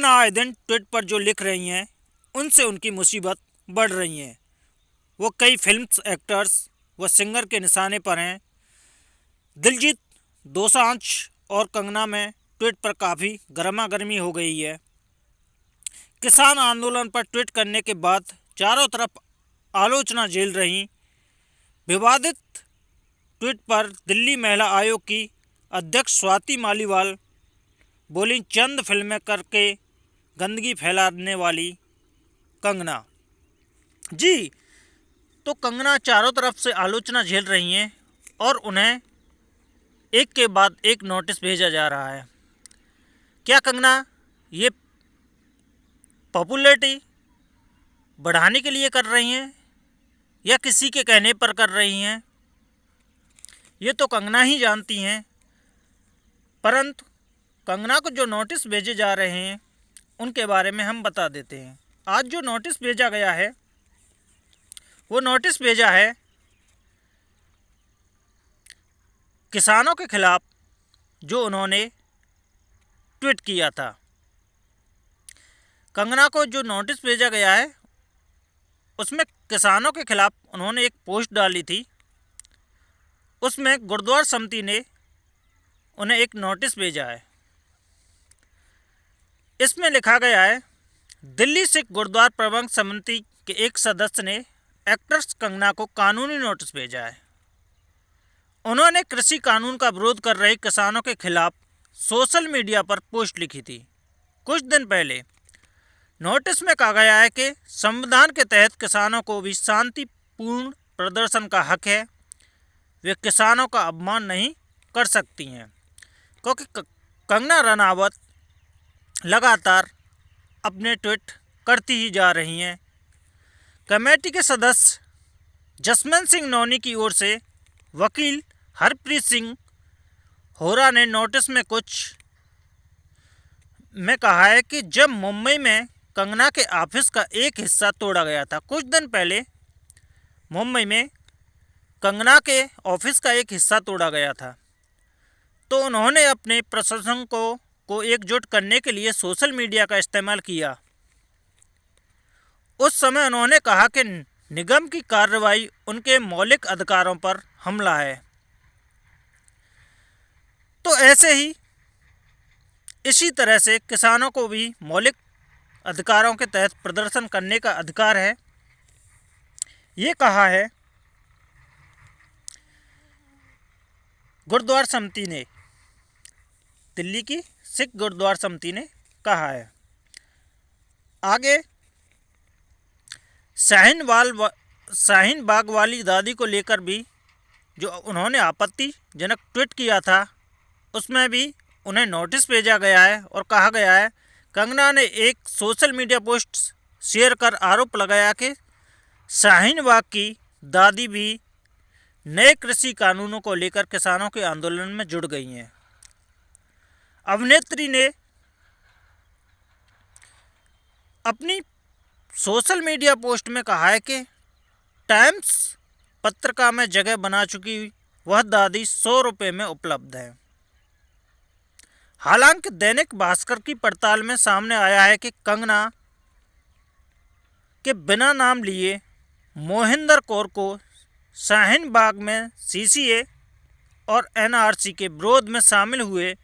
कंगना आए दिन ट्वीट पर जो लिख रही हैं उनसे उनकी मुसीबत बढ़ रही है। वो कई फिल्म्स एक्टर्स व सिंगर के निशाने पर हैं। दिलजीत दोसांझ और कंगना में ट्वीट पर काफ़ी गर्मा गर्मी हो गई है। किसान आंदोलन पर ट्वीट करने के बाद चारों तरफ आलोचना झेल रही विवादित ट्वीट पर दिल्ली महिला आयोग की अध्यक्ष स्वाति मालीवाल बोली, चंद फिल्में करके गंदगी फैलाने वाली कंगना। जी, तो कंगना चारों तरफ से आलोचना झेल रही हैं और उन्हें एक के बाद एक नोटिस भेजा जा रहा है। क्या कंगना ये पॉपुलैरिटी बढ़ाने के लिए कर रही हैं या किसी के कहने पर कर रही हैं, ये तो कंगना ही जानती हैं। परंतु कंगना को जो नोटिस भेजे जा रहे हैं उनके बारे में हम बता देते हैं। आज जो नोटिस भेजा गया है वो नोटिस भेजा है किसानों के खिलाफ जो उन्होंने ट्वीट किया था। कंगना को जो नोटिस भेजा गया है उसमें किसानों के खिलाफ उन्होंने एक पोस्ट डाली थी। उसमें गुरुद्वारा समिति ने उन्हें एक नोटिस भेजा है। इसमें लिखा गया है, दिल्ली सिख गुरुद्वारा प्रबंधक समिति के एक सदस्य ने एक्ट्रेस कंगना को कानूनी नोटिस भेजा है। उन्होंने कृषि कानून का विरोध कर रहे किसानों के खिलाफ सोशल मीडिया पर पोस्ट लिखी थी। कुछ दिन पहले नोटिस में कहा गया है कि संविधान के तहत किसानों को भी शांतिपूर्ण प्रदर्शन का हक है। वे किसानों का अपमान नहीं कर सकती हैं, क्योंकि कंगना रनावत लगातार अपने ट्वीट करती ही जा रही हैं। कमेटी के सदस्य जसवंत सिंह नौनी की ओर से वकील हरप्रीत सिंह होरा ने नोटिस में कहा है कि जब मुंबई में कंगना के ऑफिस का एक हिस्सा तोड़ा गया था, कुछ दिन पहले मुंबई में कंगना के ऑफिस का एक हिस्सा तोड़ा गया था, तो उन्होंने अपने प्रशंसकों को एकजुट करने के लिए सोशल मीडिया का इस्तेमाल किया। उस समय उन्होंने कहा कि निगम की कार्रवाई उनके मौलिक अधिकारों पर हमला है। तो ऐसे ही इसी तरह से किसानों को भी मौलिक अधिकारों के तहत प्रदर्शन करने का अधिकार है, ये कहा है गुरुद्वारा समिति ने, दिल्ली की सिख गुरुद्वारा समिति ने कहा है। आगे शाहीन बाग वाली दादी को लेकर भी जो उन्होंने आपत्तिजनक ट्वीट किया था उसमें भी उन्हें नोटिस भेजा गया है और कहा गया है, कंगना ने एक सोशल मीडिया पोस्ट शेयर कर आरोप लगाया कि शाहीन बाग की दादी भी नए कृषि कानूनों को लेकर किसानों के आंदोलन में जुड़ गई हैं। अभिनेत्री ने अपनी सोशल मीडिया पोस्ट में कहा है कि टाइम्स पत्रिका में जगह बना चुकी वह दादी 100 रुपये में उपलब्ध है। हालांकि दैनिक भास्कर की पड़ताल में सामने आया है कि कंगना के बिना नाम लिए मोहिंदर कौर को शाहीन बाग में सीसीए और एनआरसी के विरोध में शामिल हुए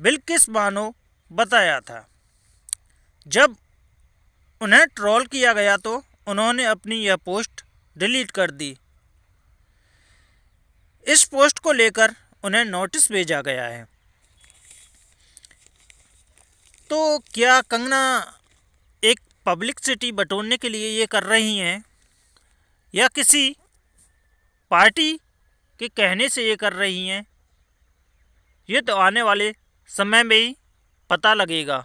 बिल्किस बानो बताया था। जब उन्हें ट्रोल किया गया तो उन्होंने अपनी यह पोस्ट डिलीट कर दी। इस पोस्ट को लेकर उन्हें नोटिस भेजा गया है। तो क्या कंगना एक पब्लिसिटी बटोरने के लिए ये कर रही हैं या किसी पार्टी के कहने से ये कर रही हैं, ये तो आने वाले समय में ही पता लगेगा।